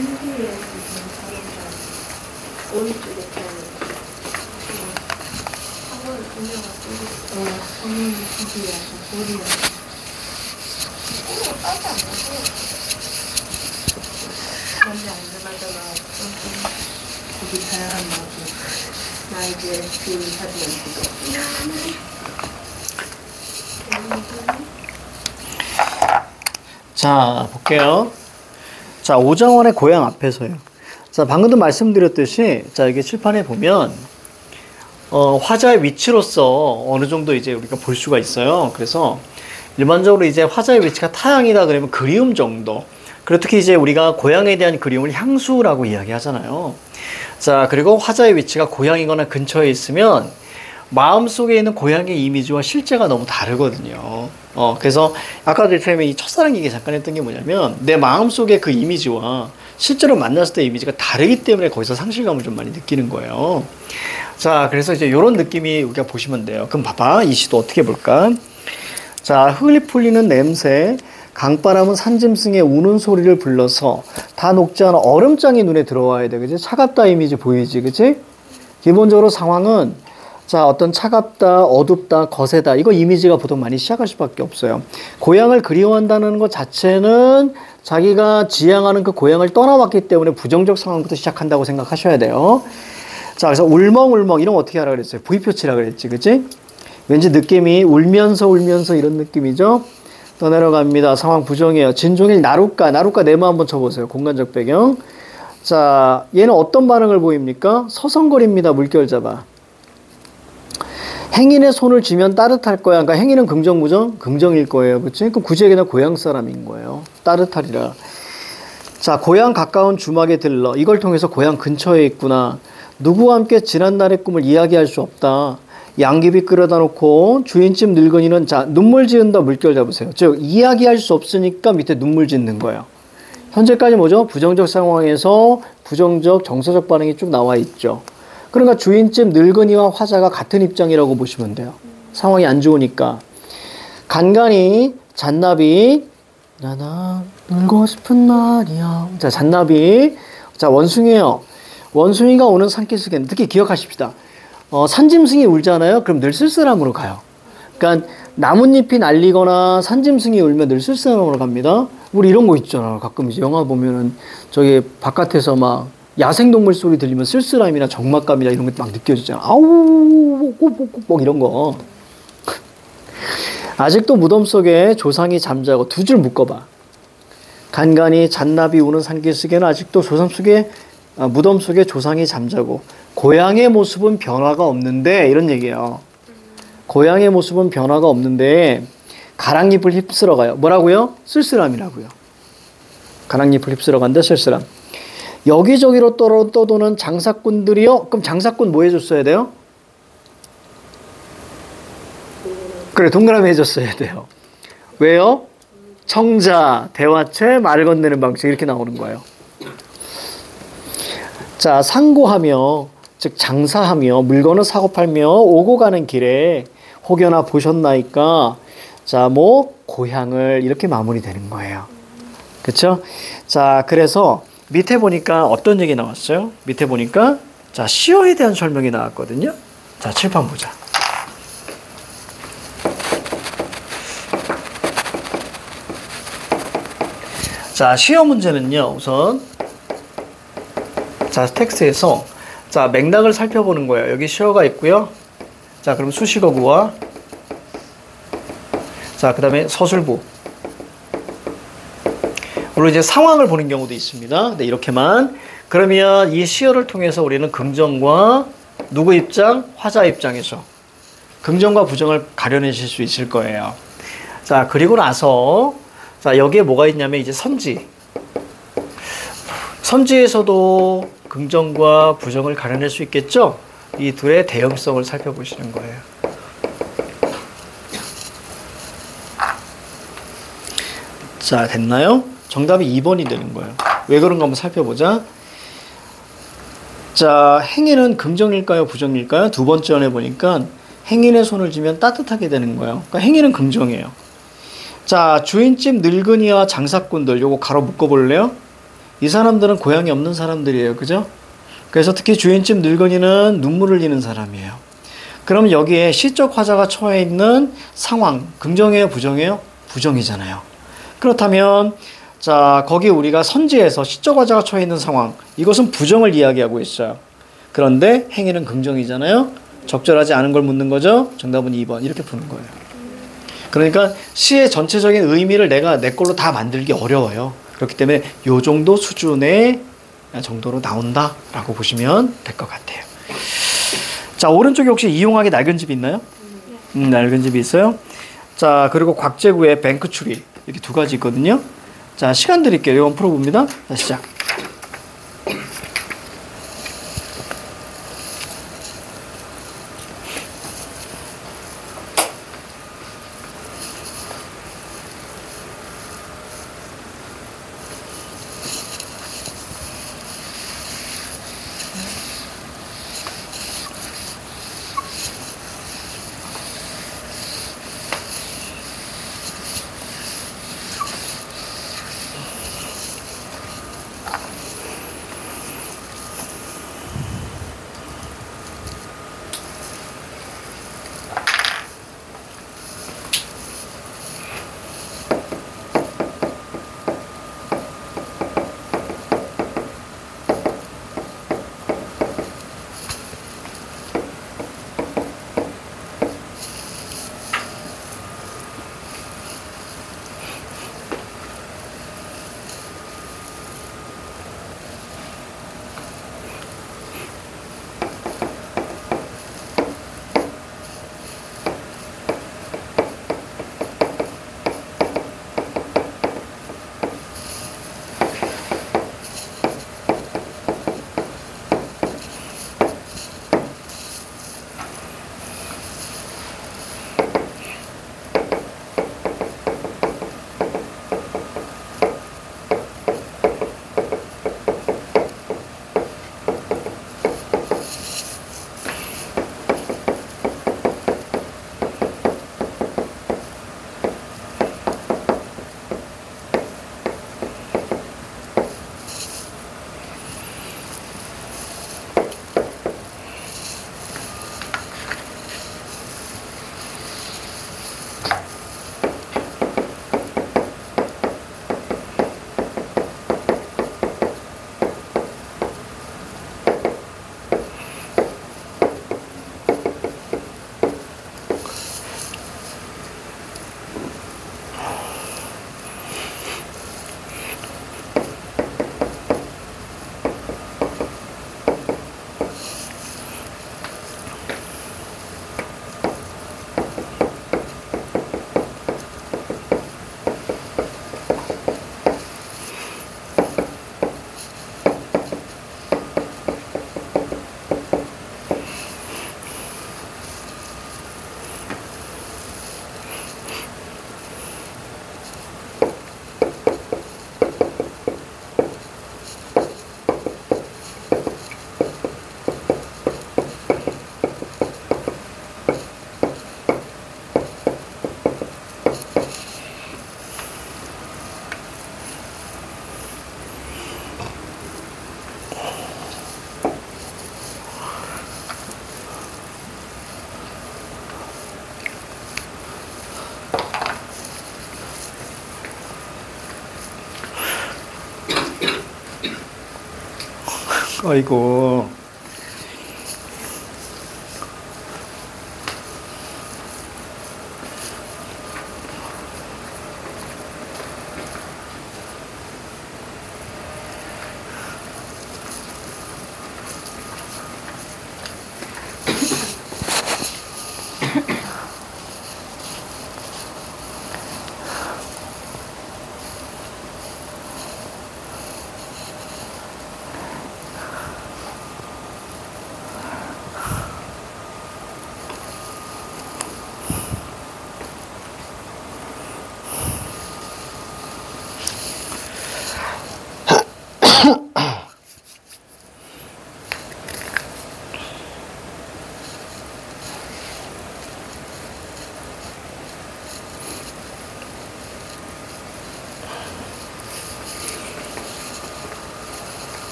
NBA에서 자동차 오른쪽에 타는 학원을 분명하고 저는 기술이라서 머리라서 빨리 안 가고 먼저 안 들어가다가 거기 다양한 맛이 나 이제 그 사진을 자, 볼게요. 자, 오정원의 고향 앞에서요. 자, 방금도 말씀드렸듯이, 자, 이게 칠판에 보면, 화자의 위치로서 어느 정도 이제 우리가 볼 수가 있어요. 그래서 일반적으로 이제 화자의 위치가 타향이다 그러면 그리움 정도. 그리고 특히 이제 우리가 고향에 대한 그리움을 향수라고 이야기하잖아요. 자, 그리고 화자의 위치가 고향이거나 근처에 있으면 마음속에 있는 고향의 이미지와 실제가 너무 다르거든요. 그래서 아까도 처음에 이 첫사랑 얘기 잠깐 했던 게 뭐냐면 내 마음속에 그 이미지와 실제로 만났을 때 이미지가 다르기 때문에 거기서 상실감을 좀 많이 느끼는 거예요. 자, 그래서 이제 이런 느낌이 우리가 보시면 돼요. 그럼 봐봐. 이 시도 어떻게 볼까? 자, 흘리 풀리는 냄새, 강바람은 산짐승의 우는 소리를 불러서 다 녹지 않은 얼음장이 눈에 들어와야 돼. 그치? 차갑다 이미지 보이지? 그치? 기본적으로 상황은 자, 어떤 차갑다, 어둡다, 거세다. 이거 이미지가 보통 많이 시작할 수밖에 없어요. 고향을 그리워한다는 것 자체는 자기가 지향하는 그 고향을 떠나왔기 때문에 부정적 상황부터 시작한다고 생각하셔야 돼요. 자, 그래서 울멍울멍 이런 거 어떻게 하라 그랬어요? V표치라 그랬지, 그치? 왠지 느낌이 울면서 이런 느낌이죠? 더 내려갑니다. 상황 부정이에요. 진종일 나룻가 내 마음 한번 쳐보세요. 공간적 배경. 자, 얘는 어떤 반응을 보입니까? 서성거립니다. 물결 잡아. 행인의 손을 쥐면 따뜻할 거야. 그러니까 행인은 긍정, 부정? 긍정일 거예요. 그치? 그럼 굳이 그냥 고향 사람인 거예요. 따뜻하리라. 자, 고향 가까운 주막에 들러. 이걸 통해서 고향 근처에 있구나. 누구와 함께 지난날의 꿈을 이야기할 수 없다. 양귀비 끌어다 놓고 주인집 늙은이는 자, 눈물 지은다. 물결 잡으세요. 즉, 이야기할 수 없으니까 밑에 눈물 짓는 거예요. 현재까지 뭐죠? 부정적 상황에서 부정적 정서적 반응이 쭉 나와 있죠. 그러니까 주인집 늙은이와 화자가 같은 입장이라고 보시면 돼요. 상황이 안 좋으니까. 간간히 잔나비 나나 놀고 싶은 말이야. 자, 잔나비. 자, 원숭이에요. 원숭이가 오는 산기슭에는 특히 기억하십시다. 산짐승이 울잖아요. 그럼 늘 쓸쓸함으로 가요. 그러니까 나뭇잎이 날리거나 산짐승이 울면 늘 쓸쓸함으로 갑니다. 우리 이런 거 있잖아. 가끔 이제 영화 보면은 저기 바깥에서 막 야생동물 소리 들리면 쓸쓸함이나 적막감이나 이런 게 막 느껴지잖아. 아우, 꼭꼭꼭 이런 거. 아직도 무덤 속에 조상이 잠자고 두 줄 묶어봐. 간간히 잔나비 우는 산기슭에는 아직도 무덤 속에 조상이 잠자고 고향의 모습은 변화가 없는데 이런 얘기예요. 고향의 모습은 변화가 없는데 가랑잎을 휩쓸어 가요. 뭐라고요? 쓸쓸함이라고요. 가랑잎을 휩쓸어 간다. 쓸쓸함. 여기저기로 떠도는 장사꾼들이요. 그럼 장사꾼 뭐 해줬어야 돼요? 그래, 동그라미 해줬어야 돼요. 왜요? 청자, 대화체, 말 건네는 방식 이렇게 나오는 거예요. 자, 상고하며 즉 장사하며 물건을 사고 팔며 오고 가는 길에 혹여나 보셨나이까 자, 뭐 고향을 이렇게 마무리되는 거예요. 그렇죠? 자, 그래서 밑에 보니까 어떤 얘기 나왔어요? 밑에 보니까 자, 시어에 대한 설명이 나왔거든요. 자, 칠판 보자. 자, 시어 문제는요. 우선 자, 텍스트에서 자, 맥락을 살펴보는 거예요. 여기 시어가 있고요. 자, 그럼 수식어구와 자, 그 다음에 서술부. 물론 이제 상황을 보는 경우도 있습니다. 네, 이렇게만. 그러면 이 시어를 통해서 우리는 긍정과 누구 입장? 화자 입장에서 긍정과 부정을 가려내실 수 있을 거예요. 자, 그리고 나서 자, 여기에 뭐가 있냐면 이제 선지. 선지에서도 긍정과 부정을 가려낼 수 있겠죠? 이 둘의 대응성을 살펴보시는 거예요. 자, 됐나요? 정답이 2번이 되는 거예요. 왜 그런가 한번 살펴보자. 자, 행인은 긍정일까요? 부정일까요? 두 번째 원에 보니까 행인의 손을 쥐면 따뜻하게 되는 거예요. 그러니까 행인은 긍정이에요. 자, 주인집 늙은이와 장사꾼들 요거 가로 묶어볼래요? 이 사람들은 고향이 없는 사람들이에요. 그죠? 그래서 특히 주인집 늙은이는 눈물을 흘리는 사람이에요. 그럼 여기에 시적 화자가 처해 있는 상황, 긍정이에요, 부정이에요? 부정이잖아요. 그렇다면 자, 거기 우리가 선지에서 시적 화자가 처해 있는 상황, 이것은 부정을 이야기하고 있어요. 그런데 행위는 긍정이잖아요. 적절하지 않은 걸 묻는 거죠. 정답은 2번. 이렇게 푸는 거예요. 그러니까 시의 전체적인 의미를 내가 내 걸로 다 만들기 어려워요. 그렇기 때문에 요 정도 수준의 정도로 나온다라고 보시면 될 것 같아요. 자, 오른쪽에 혹시 이용하게 낡은 집이 있나요? 낡은 집이 있어요. 자, 그리고 곽제구의 뱅크 추리 이렇게 두 가지 있거든요. 자, 시간 드릴게요. 이건 풀어봅니다. 자, 시작. 아이고.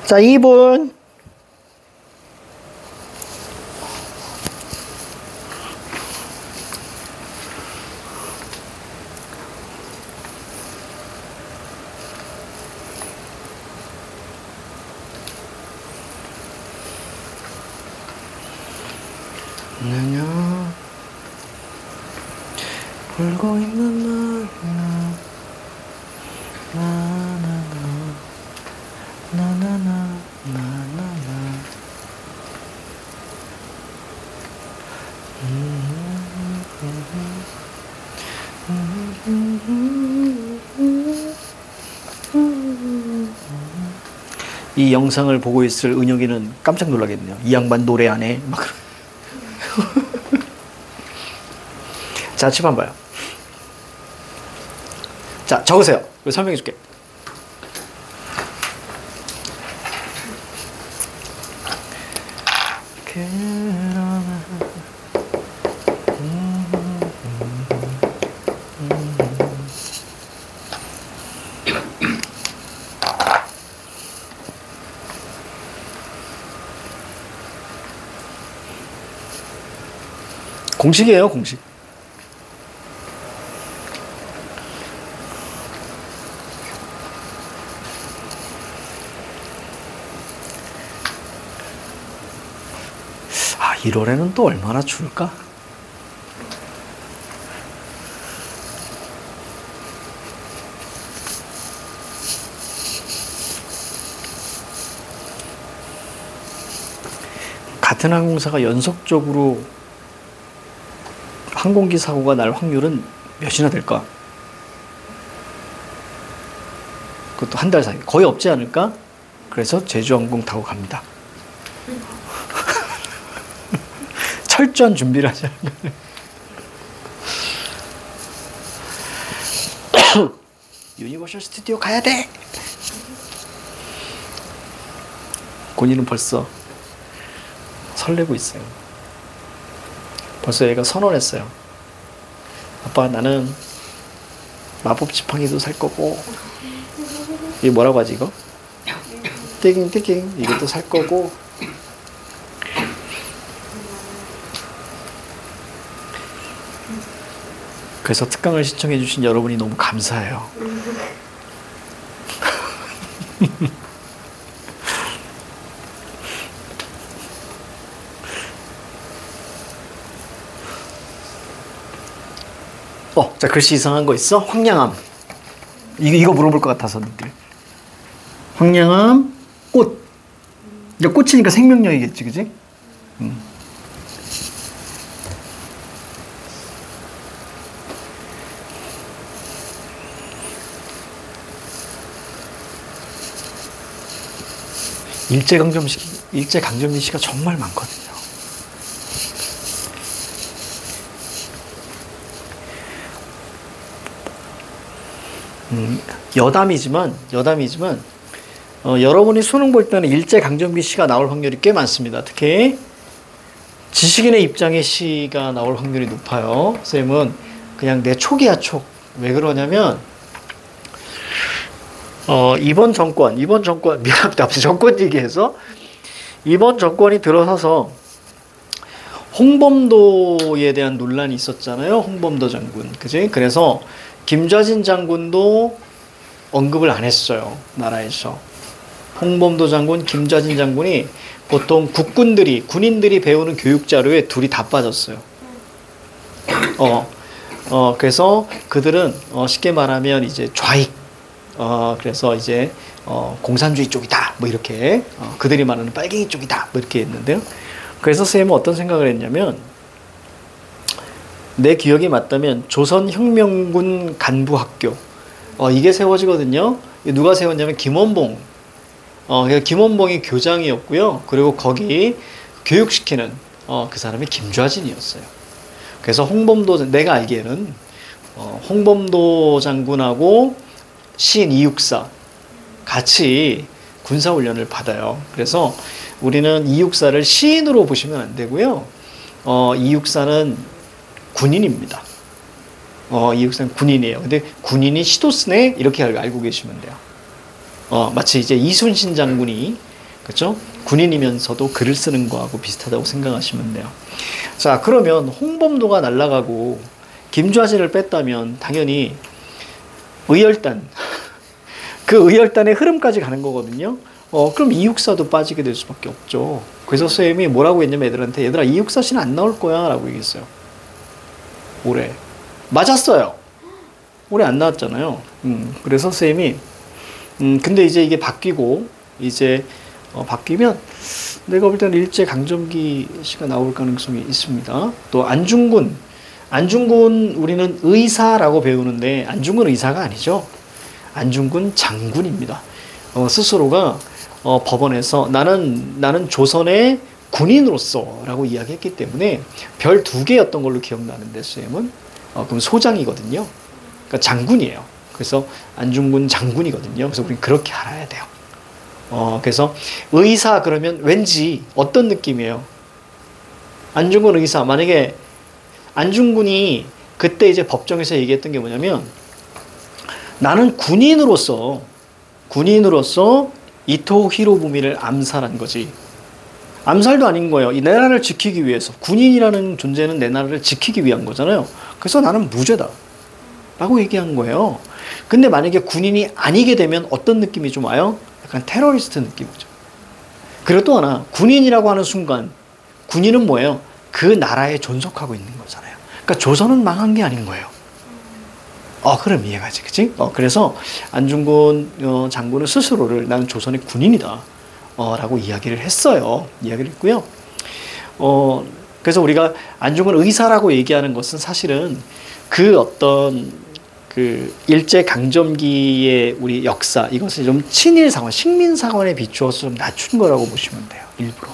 자, 2분. 나냐 울고 있는 나야 나나나 나나나 나나나 이 영상을 보고 있을 은혁이는 깜짝 놀라겠네요. 이 양반 노래 안 해? 막 자, 칠판 봐요. 자, 적으세요. 설명해 줄게. 공식이에요, 공식. 아, 1월에는 또 얼마나 추울까? 같은 항공사가 연속적으로 항공기 사고가 날 확률은 몇이나 될까? 그것도 한 달 사이. 거의 없지 않을까? 그래서 제주항공 타고 갑니다. 철저한 준비를 하지 않을까? 유니버셜 스튜디오 가야 돼! 곤이는 벌써 설레고 있어요. 벌써 얘가 선언했어요. 아빠, 나는 마법 지팡이도 살 거고, 이게 뭐라고 하지 이거? 띠깅 이것도 살 거고, 그래서 특강을 신청해 주신 여러분이 너무 감사해요. 자, 글씨 이상한 거 있어? 황량함. 이거 물어볼 것 같아서 너희들. 황량함, 꽃. 이제 꽃이니까 생명력이겠지, 그지? 일제강점기 시가 정말 많거든요. 여담이지만 여러분이 수능 볼 때는 일제강점기 시가 나올 확률이 꽤 많습니다. 특히 지식인의 입장의 시가 나올 확률이 높아요. 쌤은 그냥 내 촉이야, 촉. 왜 그러냐면 이번 정권 미안합니다. 앞서 정권 얘기해서 이번 정권이 들어서서 홍범도에 대한 논란이 있었잖아요. 홍범도 장군, 그지? 그래서 김좌진 장군도 언급을 안 했어요. 나라에서. 홍범도 장군, 김좌진 장군이 보통 군인들이 배우는 교육 자료에 둘이 다 빠졌어요. 그래서 그들은 쉽게 말하면 이제 좌익, 그래서 이제 공산주의 쪽이다, 뭐 이렇게 그들이 말하는 빨갱이 쪽이다, 뭐 이렇게 했는데요. 그래서 쌤은 어떤 생각을 했냐면, 내 기억이 맞다면 조선혁명군 간부학교, 이게 세워지거든요. 누가 세웠냐면 김원봉. 김원봉이 교장이었고요. 그리고 거기 교육시키는 그 사람이 김좌진이었어요. 그래서 내가 알기에는 홍범도 장군하고 시인 이육사 같이 군사훈련을 받아요. 그래서 우리는 이육사를 시인으로 보시면 안 되고요. 이육사는 군인입니다. 이육사는 군인이에요. 근데 군인이 시도 쓰네? 이렇게 알고 계시면 돼요. 마치 이제 이순신 장군이 그렇죠? 군인이면서도 글을 쓰는 거하고 비슷하다고 생각하시면 돼요. 자, 그러면 홍범도가 날아가고 김좌진을 뺐다면 당연히 의열단, 그 의열단의 흐름까지 가는 거거든요. 그럼 이육사도 빠지게 될 수밖에 없죠. 그래서 선생님이 뭐라고 했냐면 애들한테, 얘들아 이육사 씨는 안 나올 거야 라고 얘기했어요. 올해. 맞았어요. 올해 안 나왔잖아요. 그래서 선생님이 근데 이제 이게 바뀌고 이제 바뀌면 내가 볼 때는 일제강점기 씨가 나올 가능성이 있습니다. 또 안중근 우리는 의사라고 배우는데 안중근 의사가 아니죠. 안중근 장군입니다. 스스로가 법원에서 나는 조선의 군인으로서라고 이야기했기 때문에 별 2개였던 걸로 기억나는데 쌤은 그럼 소장이거든요. 그러니까 장군이에요. 그래서 안중근 장군이거든요. 그래서 우리는 그렇게 알아야 돼요. 그래서 의사 그러면 왠지 어떤 느낌이에요? 안중근 의사, 만약에 안중근이 그때 이제 법정에서 얘기했던 게 뭐냐면 나는 군인으로서 이토 히로부미를 암살한 거지. 암살도 아닌 거예요. 이 내 나라를 지키기 위해서. 군인이라는 존재는 내 나라를 지키기 위한 거잖아요. 그래서 나는 무죄다 라고 얘기한 거예요. 근데 만약에 군인이 아니게 되면 어떤 느낌이 좀 와요? 약간 테러리스트 느낌이죠. 그리고 또 하나, 군인이라고 하는 순간 군인은 뭐예요? 그 나라에 존속하고 있는 거잖아요. 그러니까 조선은 망한 게 아닌 거예요. 그럼 이해가지, 그치? 그래서 안중근 장군은 스스로를 나는 조선의 군인이다 라고 이야기를 했어요. 이야기를 했고요. 그래서 우리가 안중근 의사라고 얘기하는 것은 사실은 그 어떤 그 일제강점기의 우리 역사, 이것을 좀 친일사관, 식민사관에 비추어서 좀 낮춘 거라고 보시면 돼요. 일부러.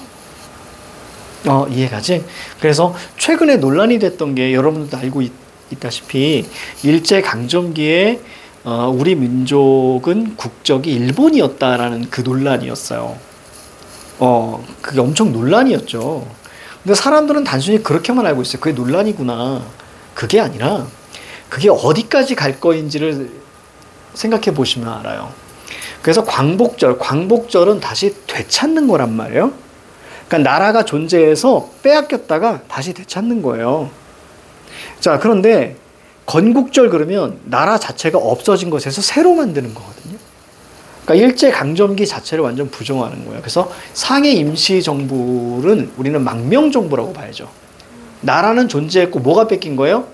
이해가지? 그래서 최근에 논란이 됐던 게 여러분들도 알고 있다시피 일제강점기에 우리 민족은 국적이 일본이었다라는 그 논란이었어요. 그게 엄청 논란이었죠. 근데 사람들은 단순히 그렇게만 알고 있어요. 그게 논란이구나. 그게 아니라 그게 어디까지 갈 거인지를 생각해 보시면 알아요. 그래서 광복절은 다시 되찾는 거란 말이에요. 그러니까 나라가 존재해서 빼앗겼다가 다시 되찾는 거예요. 자, 그런데 건국절 그러면 나라 자체가 없어진 것에서 새로 만드는 거거든요. 그러니까 일제강점기 자체를 완전 부정하는 거예요. 그래서 상해 임시정부는 우리는 망명정부라고 봐야죠. 나라는 존재했고 뭐가 뺏긴 거예요?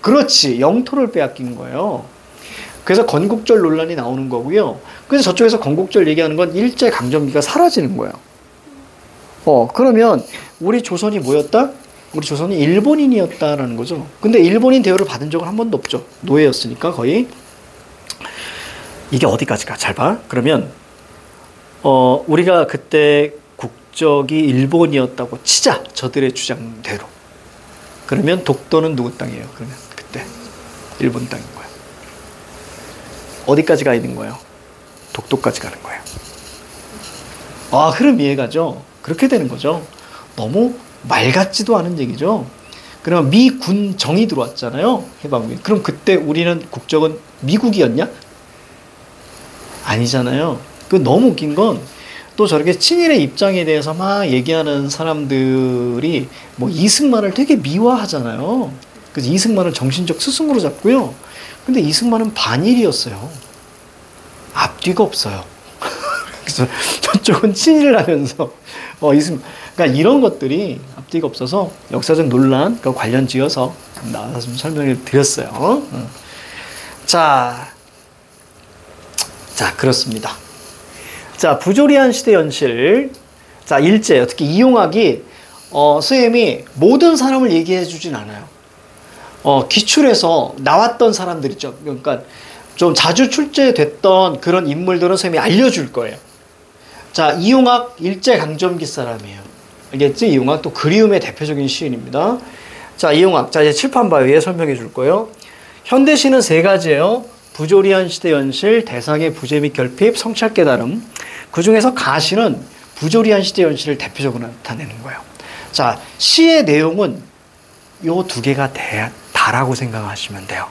그렇지, 영토를 빼앗긴 거예요. 그래서 건국절 논란이 나오는 거고요. 그래서 저쪽에서 건국절 얘기하는 건 일제강점기가 사라지는 거예요. 그러면 우리 조선이 뭐였다? 우리 조선이 일본인이었다라는 거죠. 근데 일본인 대우를 받은 적은 한 번도 없죠. 노예였으니까 거의. 이게 어디까지가? 잘 봐. 그러면 우리가 그때 국적이 일본이었다고 치자. 저들의 주장대로. 그러면 독도는 누구 땅이에요? 그러면 그때 일본 땅인 거예요. 어디까지 가 있는 거예요? 독도까지 가는 거예요. 그럼 이해가죠? 그렇게 되는 거죠. 너무 말 같지도 않은 얘기죠. 그러면 미군 정이 들어왔잖아요. 해방군. 그럼 그때 우리는 국적은 미국이었냐? 아니잖아요. 그 너무 웃긴 건 또 저렇게 친일의 입장에 대해서 막 얘기하는 사람들이 뭐 이승만을 되게 미화하잖아요. 그래서 이승만을 정신적 스승으로 잡고요. 근데 이승만은 반일이었어요. 앞뒤가 없어요. 그래서 저쪽은 친일을 하면서 그러니까 이런 것들이 앞뒤가 없어서 역사적 논란 관련 지어서 나와서 좀 설명을 드렸어요. 자, 그렇습니다. 자, 부조리한 시대 연실. 자, 일제. 특히 이용학이 선생님이 모든 사람을 얘기해 주진 않아요. 기출해서 나왔던 사람들 있죠. 그러니까 좀 자주 출제됐던 그런 인물들은 선생님이 알려줄 거예요. 자, 이용학 일제강점기 사람이에요. 알겠지? 이용학 또 그리움의 대표적인 시인입니다. 자, 이용학. 자, 이제 칠판 봐요. 얘 설명해 줄 거예요. 현대시는 3가지예요. 부조리한 시대 연실, 대상의 부재 및 결핍, 성찰 깨달음. 그 중에서 가시는 부조리한 시대 연실을 대표적으로 나타내는 거예요. 자, 시의 내용은 요 2개가 다라고 생각하시면 돼요.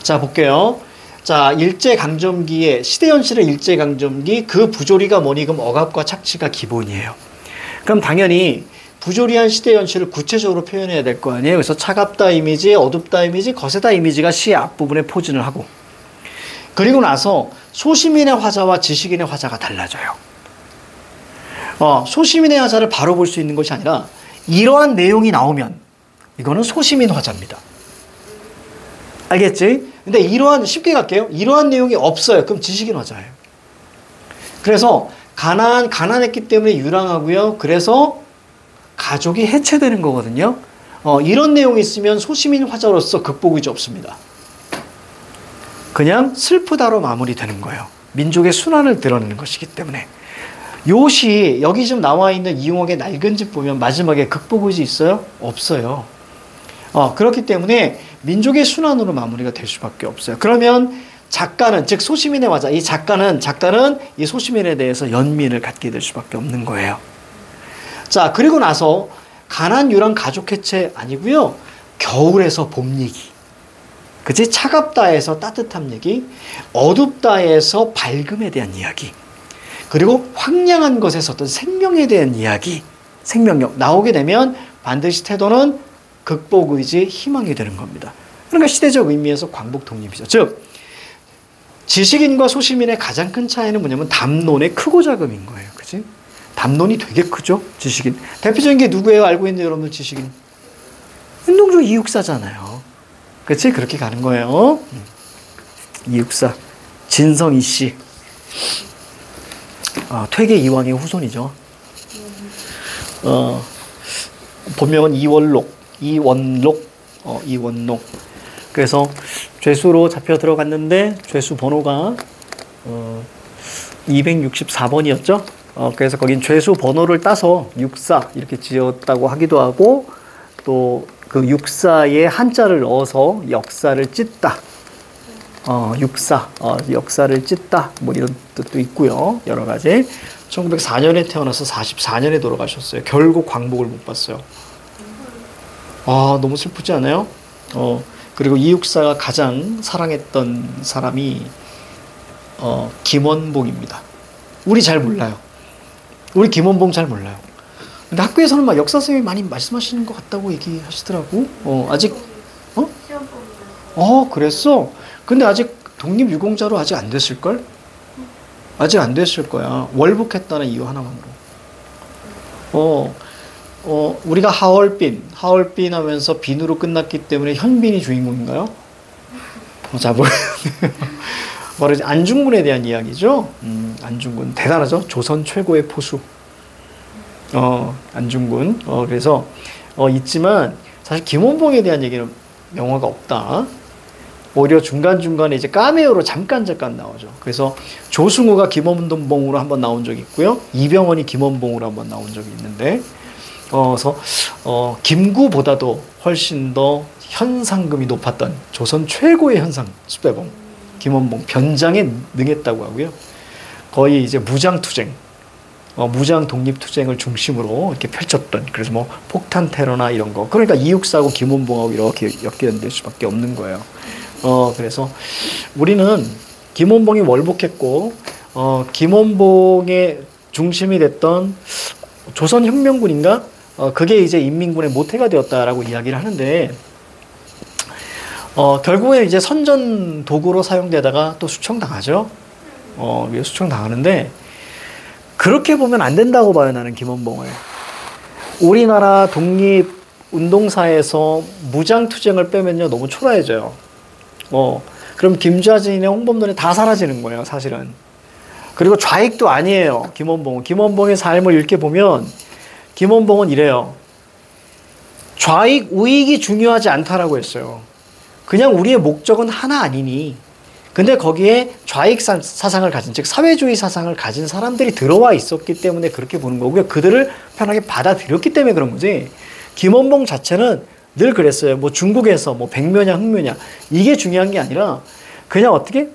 자, 볼게요. 자, 일제강점기에 시대연실의 일제강점기 그 부조리가 뭐니? 그럼 억압과 착취가 기본이에요. 그럼 당연히 부조리한 시대연실을 구체적으로 표현해야 될 거 아니에요. 그래서 차갑다 이미지, 어둡다 이미지, 거세다 이미지가 시의 앞부분에 포진을 하고, 그리고 나서 소시민의 화자와 지식인의 화자가 달라져요. 소시민의 화자를 바로 볼 수 있는 것이 아니라 이러한 내용이 나오면 이거는 소시민 화자입니다. 알겠지? 근데 쉽게 갈게요. 이러한 내용이 없어요. 그럼 지식인 화자예요. 그래서 가난했기 때문에 유랑하고요. 그래서 가족이 해체되는 거거든요. 이런 내용이 있으면 소시민 화자로서 극복의지 없습니다. 그냥 슬프다로 마무리되는 거예요. 민족의 순환을 드러내는 것이기 때문에. 요시 여기 지금 나와 있는 이용옥의 낡은 집 보면 마지막에 극복의지 있어요? 없어요. 그렇기 때문에 민족의 순환으로 마무리가 될 수밖에 없어요. 그러면 작가는, 즉 소시민의 화자, 이 작가는 이 소시민에 대해서 연민을 갖게 될 수밖에 없는 거예요. 자, 그리고 나서 가난 유랑 가족 해체 아니고요. 겨울에서 봄 얘기. 그치? 차갑다에서 따뜻함 얘기, 어둡다에서 밝음에 대한 이야기, 그리고 황량한 것에서 어떤 생명에 대한 이야기, 생명력 나오게 되면 반드시 태도는 극복의지, 희망이 되는 겁니다. 그러니까 시대적 의미에서 광복 독립이죠. 즉 지식인과 소시민의 가장 큰 차이는 뭐냐면 담론의 크고 작음인 거예요. 그치? 담론이 되게 크죠. 지식인. 대표적인 게 누구예요? 알고 있는 여러분들 지식인. 윤동주 이육사잖아요. 그치? 그렇게 가는 거예요. 이육사. 진성 이씨. 퇴계 이왕의 후손이죠. 본명은 이원록. 그래서 죄수로 잡혀 들어갔는데 죄수 번호가 264번이었죠. 그래서 거긴 죄수 번호를 따서 육사 이렇게 지었다고 하기도 하고, 또 그 육사에 한자를 넣어서 역사를 찢다. 육사, 역사를 찢다. 뭐 이런 뜻도 있고요. 여러 가지. 1904년에 태어나서 44년에 돌아가셨어요. 결국 광복을 못 봤어요. 너무 슬프지 않아요? 그리고 이육사가 가장 사랑했던 사람이 김원봉입니다. 우리 잘 몰라요. 우리 김원봉 잘 몰라요. 근데 학교에서는 막 역사 선생님이 많이 말씀하시는 것 같다고 얘기하시더라고. 아직 그랬어? 근데 아직 독립유공자로 아직 안 됐을걸? 아직 안 됐을 거야. 월북했다는 이유 하나만으로. 우리가 하얼빈 하면서 빈으로 끝났기 때문에 현빈이 주인공인가요? 자, 바로 이제 안중근에 대한 이야기죠. 안중근 대단하죠. 조선 최고의 포수. 안중근. 그래서 있지만 사실 김원봉에 대한 얘기는 명화가 없다. 오히려 중간중간에 이제 카메오로 잠깐 나오죠. 그래서 조승우가 김원봉으로 한번 나온 적이 있고요. 이병헌이 김원봉으로 한번 나온 적이 있는데, 그래서 김구보다도 훨씬 더 현상금이 높았던 조선 최고의 현상 수배봉 김원봉, 변장에 능했다고 하고요. 거의 이제 무장투쟁, 무장 독립투쟁을 중심으로 이렇게 펼쳤던, 그래서 뭐 폭탄 테러나 이런 거, 그러니까 이육사하고 김원봉하고 이렇게 엮여될 수밖에 없는 거예요. 그래서 우리는 김원봉이 월북했고, 김원봉의 중심이 됐던 조선혁명군인가? 그게 이제 인민군의 모태가 되었다라고 이야기를 하는데, 결국에 이제 선전 도구로 사용되다가 또 수청당하죠. 수청당하는데, 그렇게 보면 안 된다고 봐요, 나는 김원봉을. 우리나라 독립운동사에서 무장투쟁을 빼면요, 너무 초라해져요. 그럼 김좌진의 홍범돈이 다 사라지는 거예요, 사실은. 그리고 좌익도 아니에요, 김원봉은. 김원봉의 삶을 이렇게 보면, 김원봉은 이래요. 좌익, 우익이 중요하지 않다라고 했어요. 그냥 우리의 목적은 하나 아니니. 근데 거기에 좌익 사상을 가진, 즉 사회주의 사상을 가진 사람들이 들어와 있었기 때문에 그렇게 보는 거고요. 그들을 편하게 받아들였기 때문에 그런 거지. 김원봉 자체는 늘 그랬어요. 뭐 중국에서 뭐 백묘냐 흑묘냐 이게 중요한 게 아니라 그냥 어떻게?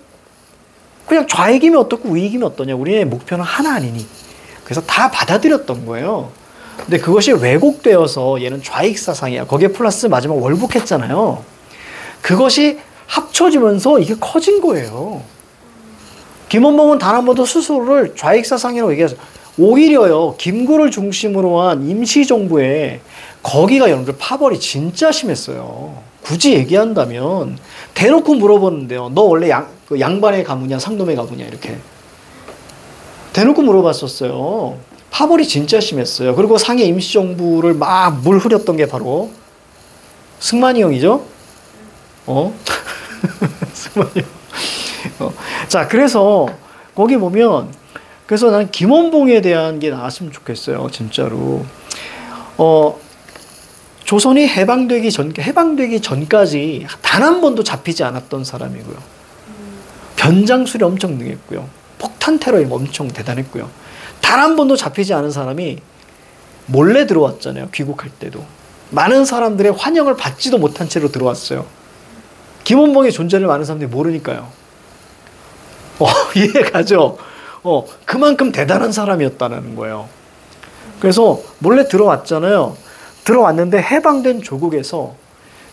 그냥 좌익이면 어떻고 우익이면 어떠냐. 우리의 목표는 하나 아니니. 그래서 다 받아들였던 거예요. 근데 그것이 왜곡되어서 얘는 좌익 사상이야. 거기에 플러스 마지막 월북했잖아요. 그것이 합쳐지면서 이게 커진 거예요. 김원봉은 단 한 번도 스스로를 좌익사상이라고 얘기하죠. 오히려요, 김구를 중심으로 한 임시정부에 거기가 여러분들 파벌이 진짜 심했어요. 굳이 얘기한다면 대놓고 물어보는데요. 너 원래 양반의 가문이야? 상놈의 가문이야? 이렇게. 대놓고 물어봤었어요. 파벌이 진짜 심했어요. 그리고 상해 임시정부를 막 물 흐렸던 게 바로 승만이 형이죠? 승만이 형. 자, 그래서 거기 보면, 그래서 난 김원봉에 대한 게 나왔으면 좋겠어요. 진짜로. 조선이 해방되기 전까지 단 한 번도 잡히지 않았던 사람이고요. 변장술이 엄청 능했고요. 폭탄 테러에 엄청 대단했고요. 단 한 번도 잡히지 않은 사람이 몰래 들어왔잖아요. 귀국할 때도. 많은 사람들의 환영을 받지도 못한 채로 들어왔어요. 김원봉의 존재를 많은 사람들이 모르니까요. 이해가죠? 그만큼 대단한 사람이었다는 거예요. 그래서 몰래 들어왔잖아요. 들어왔는데 해방된 조국에서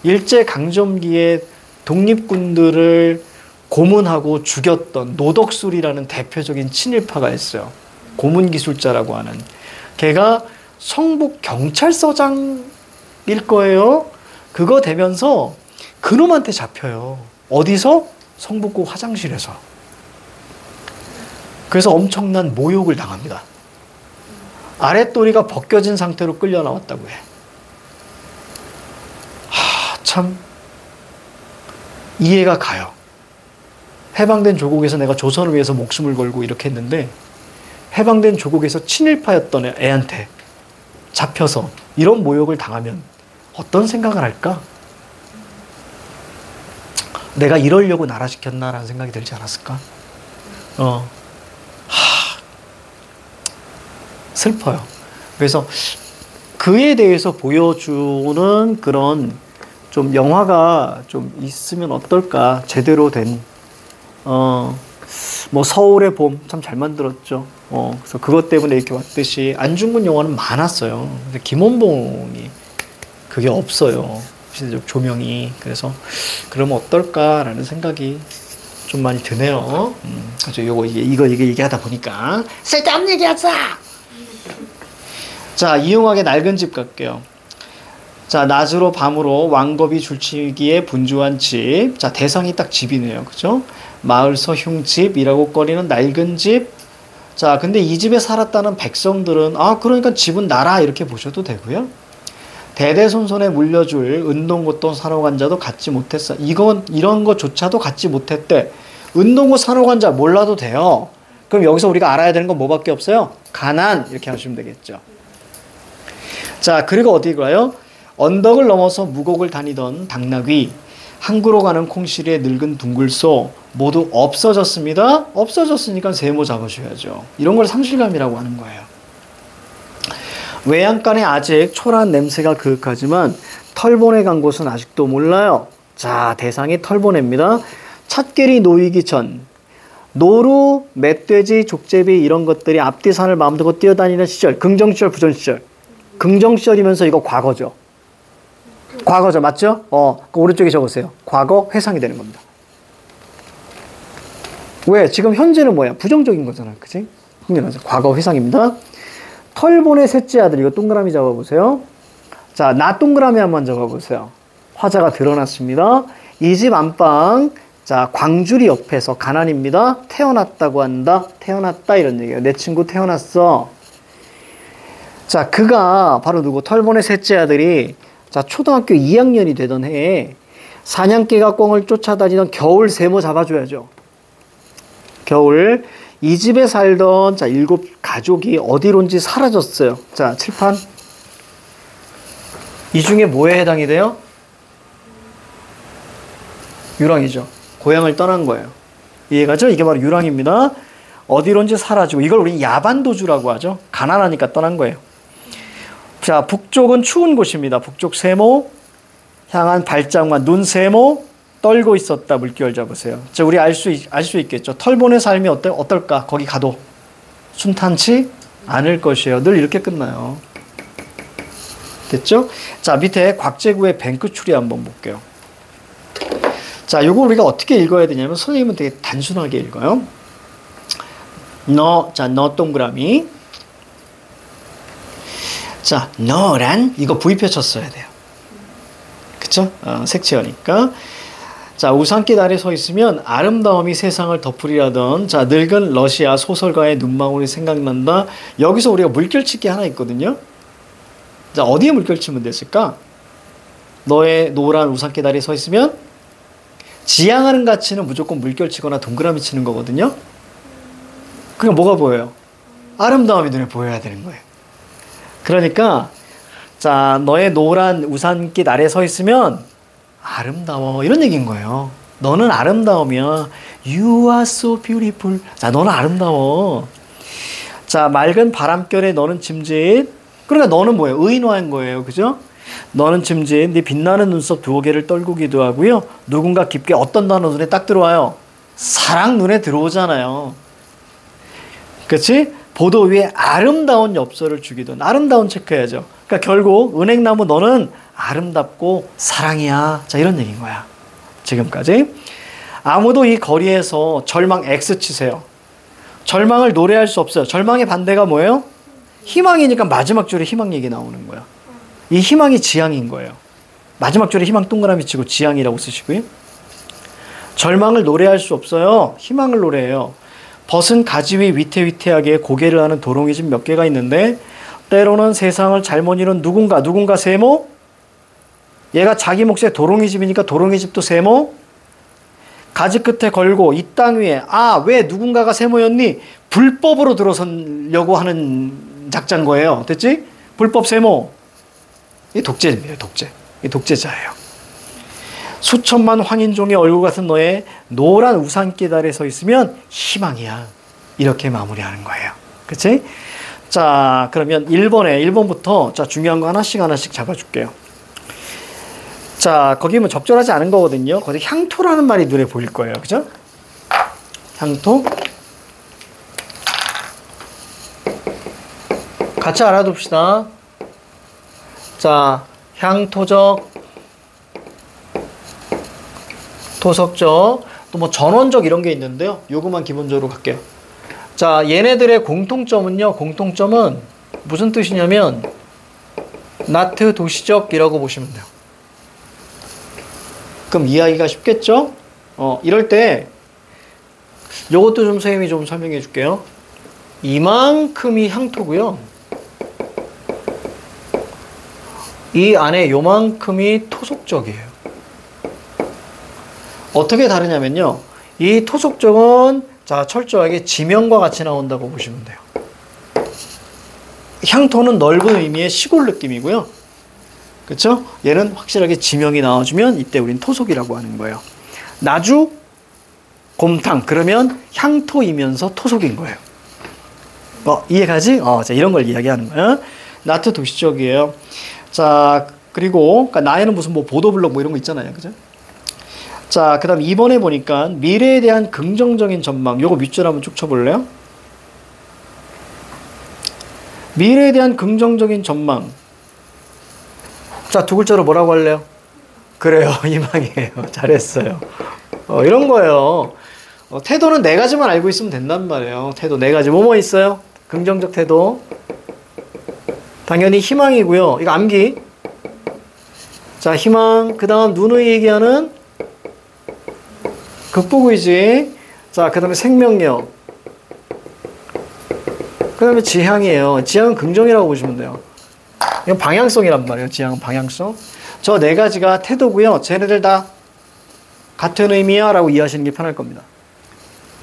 일제강점기에 독립군들을 고문하고 죽였던 노덕술이라는 대표적인 친일파가 있어요. 고문기술자라고 하는. 걔가 성북 경찰서장일 거예요. 그거 되면서 그놈한테 잡혀요. 어디서? 성북구 화장실에서. 그래서 엄청난 모욕을 당합니다. 아랫도리가 벗겨진 상태로 끌려 나왔다고 해. 참 이해가 가요. 해방된 조국에서 내가 조선을 위해서 목숨을 걸고 이렇게 했는데 해방된 조국에서 친일파였던 애한테 잡혀서 이런 모욕을 당하면 어떤 생각을 할까? 내가 이러려고 나라 지켰나라는 생각이 들지 않았을까? 슬퍼요. 그래서 그에 대해서 보여주는 그런 좀 영화가 좀 있으면 어떨까? 제대로 된, 뭐 서울의 봄 참 잘 만들었죠. 그래서 그것 때문에 이렇게 왔듯이 안중근 영화는 많았어요. 근데 김원봉이 그게 없어요. 시대적 조명이. 그래서 그러면 어떨까라는 생각이 좀 많이 드네요. 그래서 이거 얘기하다 보니까 쓸데없는 얘기하자. 자, 이용학의 낡은 집 갈게요. 자, 낮으로 밤으로 왕겁이 줄치기에 분주한 집. 자, 대상이 딱 집이네요. 그죠? 마을서 흉집이라고 꺼리는 낡은 집. 자, 근데 이 집에 살았다는 백성들은 그러니까 집은 나라 이렇게 보셔도 되고요. 대대손손에 물려줄 은동고 산호관자도 갖지 못했어. 이런 것조차도 갖지 못했대. 은동고 산호관자 몰라도 돼요. 그럼 여기서 우리가 알아야 되는 건 뭐밖에 없어요? 가난 이렇게 하시면 되겠죠. 자, 그리고 어디 가요? 언덕을 넘어서 무곡을 다니던 당나귀, 항구로 가는 콩실의 늙은 둥글소 모두 없어졌습니다. 없어졌으니까 세모 잡으셔야죠. 이런 걸 상실감이라고 하는 거예요. 외양간에 아직 초라한 냄새가 그윽하지만 털보내 간 곳은 아직도 몰라요. 자, 대상이 털보내입니다. 찻길이 놓이기 전 노루, 멧돼지, 족제비 이런 것들이 앞뒤 산을 마음대로 뛰어다니는 시절, 긍정시절, 부정시절. 긍정시절이면서 이거 과거죠. 과거죠. 맞죠? 그 오른쪽에 적으세요. 과거 회상이 되는 겁니다. 왜? 지금 현재는 뭐야? 부정적인 거잖아. 그치? 과거 회상입니다. 털보내 셋째 아들, 이거 동그라미 잡아보세요. 자, 나 동그라미 한번 적어보세요. 화자가 드러났습니다. 이 집 안방, 자, 광주리 옆에서 가난입니다. 태어났다고 한다. 태어났다 이런 얘기예요. 내 친구 태어났어. 자, 그가 바로 누구? 털보내 셋째 아들이 자, 초등학교 2학년이 되던 해에 사냥개가 꿩을 쫓아다니던 겨울 세모 잡아줘야죠. 겨울. 이 집에 살던 자, 7 가족이 어디론지 사라졌어요. 자, 칠판. 이 중에 뭐에 해당이 돼요? 유랑이죠. 고향을 떠난 거예요. 이해가죠? 이게 바로 유랑입니다. 어디론지 사라지고 이걸 우리 야반도주라고 하죠. 가난하니까 떠난 거예요. 자, 북쪽은 추운 곳입니다. 북쪽 세모, 향한 발장과 눈 세모, 떨고 있었다. 물결 잡으세요. 자, 우리 알 수 있겠죠. 털보내 삶이 어떨까? 거기 가도 순탄치 않을 것이에요. 늘 이렇게 끝나요. 됐죠? 자, 밑에 곽재구의 뱅크 추리 한번 볼게요. 자, 요거 우리가 어떻게 읽어야 되냐면 선생님은 되게 단순하게 읽어요. 너 동그라미. 자, 너란 이거 V표 쳤어야 돼요. 그쵸? 색채어니까. 자, 우산길 아래 서 있으면 아름다움이 세상을 덮으리라던 자, 늙은 러시아 소설가의 눈망울이 생각난다. 여기서 우리가 물결치기 하나 있거든요. 자, 어디에 물결치면 됐을까? 너의 노란 우산길 아래 서 있으면 지향하는 가치는 무조건 물결 치거나 동그라미 치는 거거든요. 그러니까 뭐가 보여요? 아름다움이 눈에 보여야 되는 거예요. 그러니까 자, 너의 노란 우산길 아래 서 있으면 아름다워 이런 얘기인 거예요. 너는 아름다우면 You are so beautiful. 자, 너는 아름다워. 자, 맑은 바람결에 너는 짐짓. 그러니까 너는 뭐예요? 의인화한 거예요. 그죠? 너는 짐짓 네 빛나는 눈썹 두어 개를 떨구기도 하고요. 누군가 깊게 어떤 단어 눈에 딱 들어와요? 사랑 눈에 들어오잖아요. 그렇지? 보도 위에 아름다운 엽서를 주기도. 아름다운 체크해야죠. 그러니까 결국 은행나무 너는 아름답고 사랑이야. 자, 이런 얘기인 거야. 지금까지. 아무도 이 거리에서 절망 X 치세요. 절망을 노래할 수 없어요. 절망의 반대가 뭐예요? 희망이니까 마지막 줄에 희망 얘기 나오는 거야. 이 희망이 지향인 거예요. 마지막 줄에 희망 동그라미 치고 지향이라고 쓰시고요. 절망을 노래할 수 없어요. 희망을 노래해요. 벗은 가지 위 위태위태하게 고개를 하는 도롱이집 몇 개가 있는데 때로는 세상을 잘못 이룬 누군가 세모? 얘가 자기 몫의 도롱이집이니까 도롱이집도 세모? 가지 끝에 걸고 이 땅 위에 왜 누군가가 세모였니? 불법으로 들어서려고 하는 작자인 거예요. 됐지? 불법 세모. 이 독재입니다. 독재. 이 독재자예요. 수천만 황인종의 얼굴 같은 너의 노란 우산길 아래 서 있으면 희망이야. 이렇게 마무리하는 거예요. 그치? 자, 그러면 1번부터 자, 중요한 거 하나씩 잡아줄게요. 자, 거기 뭐 적절하지 않은 거거든요. 거기 향토라는 말이 눈에 보일 거예요. 그죠? 향토. 같이 알아둡시다. 자, 향토적, 토석적, 또 뭐 전원적 이런 게 있는데요. 요것만 기본적으로 갈게요. 자, 얘네들의 공통점은요. 공통점은 무슨 뜻이냐면 나트 도시적이라고 보시면 돼요. 그럼 이해하기가 쉽겠죠? 이럴 때 요것도 좀 선생님이 좀 설명해 줄게요. 이만큼이 향토고요. 이 안에 요만큼이 토속적이에요. 어떻게 다르냐면요. 이 토속적은 자, 철저하게 지명과 같이 나온다고 보시면 돼요. 향토는 넓은 의미의 시골 느낌이고요. 그렇죠? 얘는 확실하게 지명이 나와주면 이때 우린 토속이라고 하는 거예요. 나주, 곰탕 그러면 향토이면서 토속인 거예요. 이해가지? 자, 이런 걸 이야기하는 거야. 나트 도시적이에요. 자, 그리고 그러니까 나에는 무슨 뭐 보도블록 뭐 이런 거 있잖아요. 그죠? 자, 그 다음 2번에 보니까 미래에 대한 긍정적인 전망. 요거 밑줄 한번 쭉 쳐볼래요? 미래에 대한 긍정적인 전망. 자, 두 글자로 뭐라고 할래요? 그래요. 희망이에요. 잘했어요. 이런 거예요. 태도는 네 가지만 알고 있으면 된단 말이에요. 태도 네 가지. 뭐뭐 있어요? 긍정적 태도. 당연히 희망이고요. 이거 암기. 자, 희망. 그 다음 누누이 얘기하는 극복의지. 자, 그 다음에 생명력. 그 다음에 지향이에요. 지향은 긍정이라고 보시면 돼요. 이건 방향성이란 말이에요. 지향은 방향성. 저 네 가지가 태도고요. 쟤네들 다 같은 의미야 라고 이해하시는 게 편할 겁니다.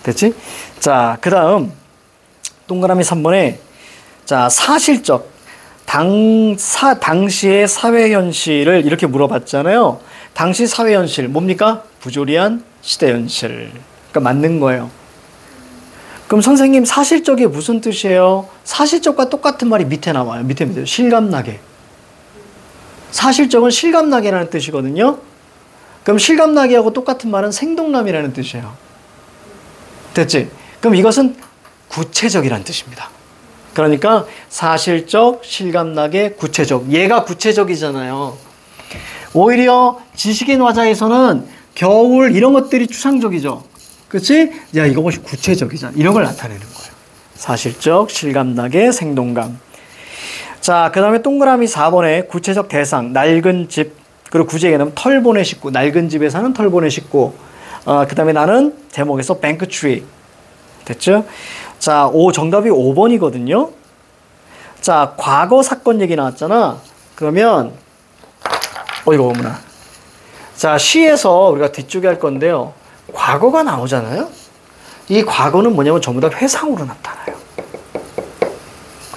됐지? 자, 그 다음 동그라미 3번에 자, 사실적. 당시의 사회현실을 이렇게 물어봤잖아요. 당시 사회현실 뭡니까? 부조리한 시대현실. 그러니까 맞는 거예요. 그럼 선생님 사실적이 무슨 뜻이에요? 사실적과 똑같은 말이 밑에 나와요. 밑에 실감나게. 사실적은 실감나게라는 뜻이거든요. 그럼 실감나게하고 똑같은 말은 생동감이라는 뜻이에요. 됐지? 그럼 이것은 구체적이라는 뜻입니다. 그러니까 사실적, 실감나게, 구체적. 얘가 구체적이잖아요. 오히려 지식인 화자에서는 겨울 이런 것들이 추상적이죠. 그치? 야, 이거 훨씬 구체적이잖아. 이런 걸 나타내는 거예요. 사실적, 실감나게, 생동감. 자, 그 다음에 동그라미 4번에 구체적 대상, 낡은 집, 그리고 구제 개념 털보네 식구, 낡은 집에 사는 털보네 식구. 그 다음에 나는 제목에서 뱅크트리. 됐죠? 자, 정답이 5번이거든요. 자, 과거 사건 얘기 나왔잖아. 그러면, 이거 어머나. 자, 시에서 우리가 뒤쪽에 할 건데요. 과거가 나오잖아요. 이 과거는 뭐냐면 전부 다 회상으로 나타나요.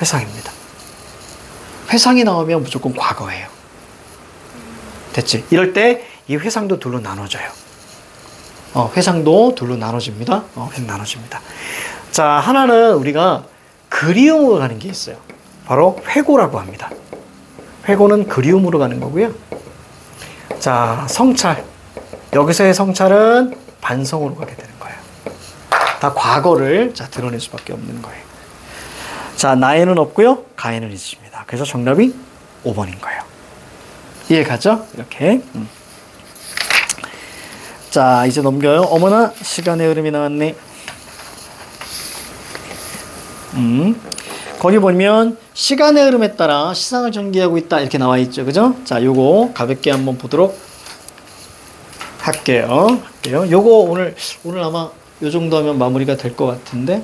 회상입니다. 회상이 나오면 무조건 과거예요. 됐지? 이럴 때 이 회상도 둘로 나눠져요. 회상도 둘로 나눠집니다. 회상 나눠집니다. 자, 하나는 우리가 그리움으로 가는 게 있어요. 바로 회고라고 합니다. 회고는 그리움으로 가는 거고요. 자, 성찰. 여기서의 성찰은 반성으로 가게 되는 거예요. 다 과거를 드러낼 수밖에 없는 거예요. 자, 나에는 없고요. 가에는 있습니다. 그래서 정답이 5번인 거예요. 이해 가죠? 이렇게. 자, 이제 넘겨요. 어머나, 시간의 흐름이 나왔네. 거기 보면 시간의 흐름에 따라 시상을 전개하고 있다 이렇게 나와 있죠. 그죠? 자, 요거 가볍게 한번 보도록 할게요. 요거 오늘 아마 요 정도 하면 마무리가 될 것 같은데.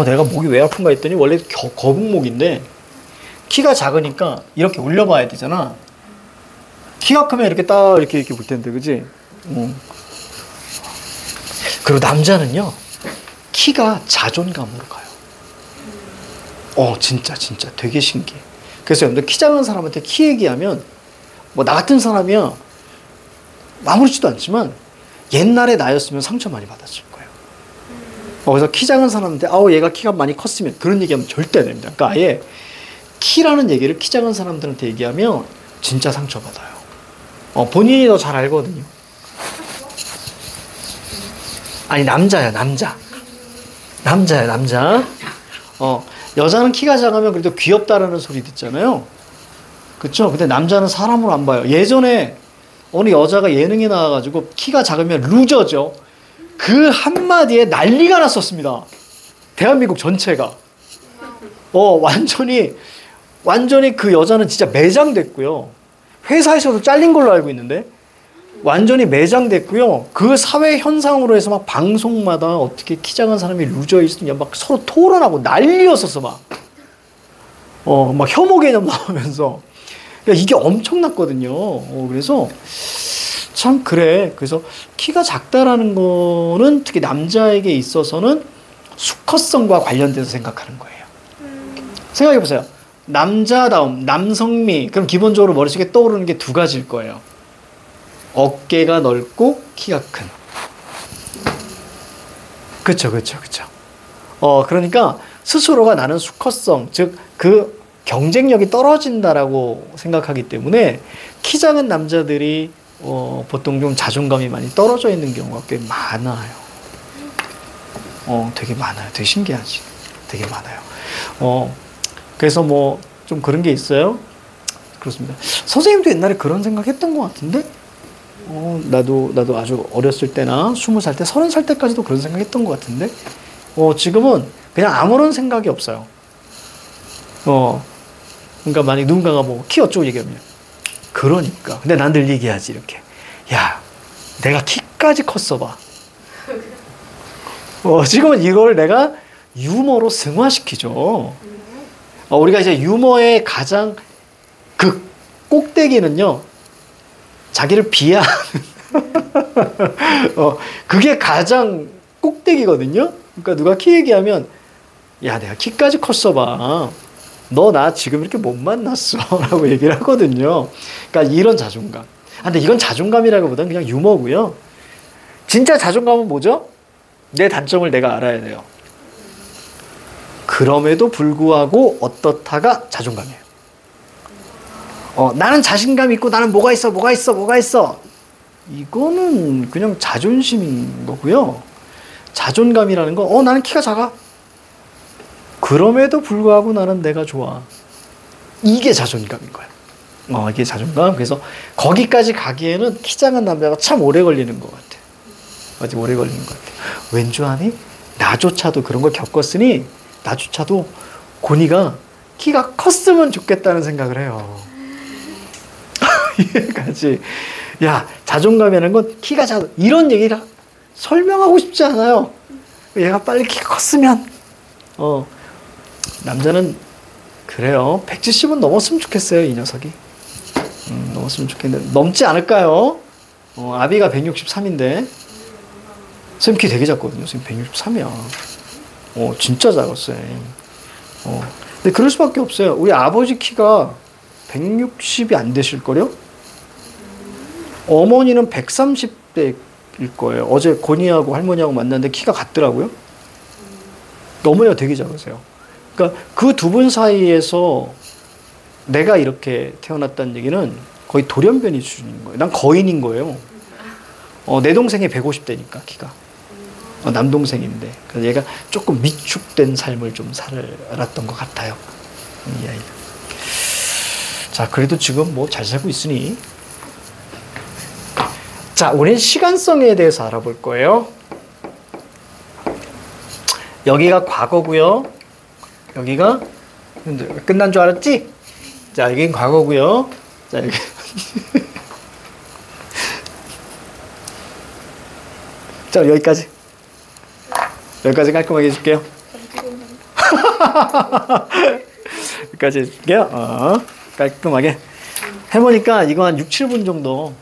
내가 목이 왜 아픈가 했더니 원래 거북목인데 키가 작으니까 이렇게 올려봐야 되잖아. 키가 크면 이렇게 딱 이렇게 볼 텐데, 그지? 그리고 남자는요, 키가 자존감으로 가요. 진짜 되게 신기해. 그래서 여러분들 키 작은 사람한테 키 얘기하면 나 같은 사람이야 아무렇지도 않지만 옛날에 나였으면 상처 많이 받았을 거예요. 그래서 키 작은 사람한테 얘가 키가 많이 컸으면 그런 얘기하면 절대 안 됩니다. 그러니까 아예 키라는 얘기를 키 작은 사람들한테 얘기하면 진짜 상처받아요. 본인이 더 잘 알거든요. 아니, 남자야. 여자는 키가 작으면 그래도 귀엽다라는 소리 듣잖아요. 그쵸? 근데 남자는 사람으로 안 봐요. 예전에 어느 여자가 예능에 나와가지고 키가 작으면 루저죠. 그 한마디에 난리가 났었습니다. 대한민국 전체가. 완전히 그 여자는 진짜 매장됐고요. 회사에서도 잘린 걸로 알고 있는데 완전히 매장됐고요. 그 사회 현상으로 해서 막 방송마다 어떻게 키 작은 사람이 루저일 수 있냐 막 서로 토론하고 난리였었어 막. 막 혐오 개념 나오면서 이게 엄청났거든요. 그래서 참 그래. 그래서 키가 작다라는 거는 특히 남자에게 있어서는 수컷성과 관련돼서 생각하는 거예요. 생각해 보세요. 남자다움, 남성미. 그럼 기본적으로 머릿속에 떠오르는 게 두 가지일 거예요. 어깨가 넓고 키가 큰. 그쵸. 그러니까 스스로가 나는 수컷성, 즉 그 경쟁력이 떨어진다라고 생각하기 때문에 키 작은 남자들이 보통 좀 자존감이 많이 떨어져 있는 경우가 꽤 많아요. 되게 많아요. 되게 신기하지. 되게 많아요. 그래서 뭐 좀 그런 게 있어요. 그렇습니다. 선생님도 옛날에 그런 생각했던 것 같은데, 나도 아주 어렸을 때나 20살 때, 30살 때까지도 그런 생각했던 것 같은데, 지금은 그냥 아무런 생각이 없어요. 그러니까 만약 누군가가 뭐 키 어쩌고 얘기하면, 그러니까. 근데 난 늘 얘기하지 이렇게. 야, 내가 키까지 컸어봐. 지금은 이걸 내가 유머로 승화시키죠. 우리가 이제 유머의 가장 그 꼭대기는요, 자기를 비하하는 그게 가장 꼭대기거든요. 그러니까 누가 키 얘기하면, 야, 내가 키까지 컸어봐. 너 나 지금 이렇게 못 만났어. 라고 얘기를 하거든요. 그러니까 이런 자존감. 근데 이건 자존감이라기보다는 그냥 유머고요. 진짜 자존감은 뭐죠? 내 단점을 내가 알아야 돼요. 그럼에도 불구하고 어떻다가 자존감이에요. 나는 자신감 있고 나는 뭐가 있어. 이거는 그냥 자존심인 거고요. 자존감이라는 건 나는 키가 작아. 그럼에도 불구하고 나는 내가 좋아. 이게 자존감인 거야. 이게 자존감. 그래서 거기까지 가기에는 키 작은 남자가 참 오래 걸리는 것 같아. 아직 오래 걸리는 것 같아. 왠 줄 아니? 나조차도 그런 걸 겪었으니 나조차도 고니가 키가 컸으면 좋겠다는 생각을 해요. 이해가지? 야, 자존감이라는 건 키가 작아. 이런 얘기가 설명하고 싶지 않아요. 얘가 빨리 키가 컸으면. 남자는 그래요. 170은 넘었으면 좋겠어요, 이 녀석이. 넘었으면 좋겠는데 넘지 않을까요? 아비가 163인데 쌤 키 되게 작거든요. 쌤 163이야. 진짜 작았어요. 근데 그럴 수밖에 없어요. 우리 아버지 키가 160이 안 되실걸요? 어머니는 130대일 거예요. 어제 고니하고 할머니하고 만났는데 키가 같더라고요. 어머니가 되게 작으세요. 그러니까 그 두 분 사이에서 내가 이렇게 태어났다는 얘기는 거의 돌연변이 수준인 거예요. 난 거인인 거예요. 내 동생이 150대니까 키가. 남동생인데. 그래서 얘가 조금 위축된 삶을 좀 살았던 것 같아요. 이 아이가. 자, 그래도 지금 뭐 잘 살고 있으니. 자, 우리는 시간성에 대해서 알아볼 거예요. 여기가 과거고요. 여기가 끝난 줄 알았지? 자, 여긴 과거고요. 자, 여기. 자, 여기까지. 여기까지 깔끔하게 해줄게요. 여기까지 해줄게요. 깔끔하게. 해보니까 이거 한 6, 7분 정도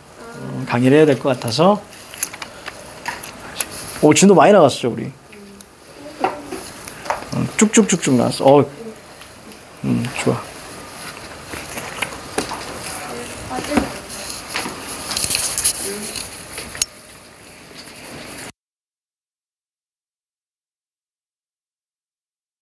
강의를 해야 될 것 같아서. 진도 많이 나갔죠, 우리. 쭉쭉쭉쭉 나왔어. 좋아.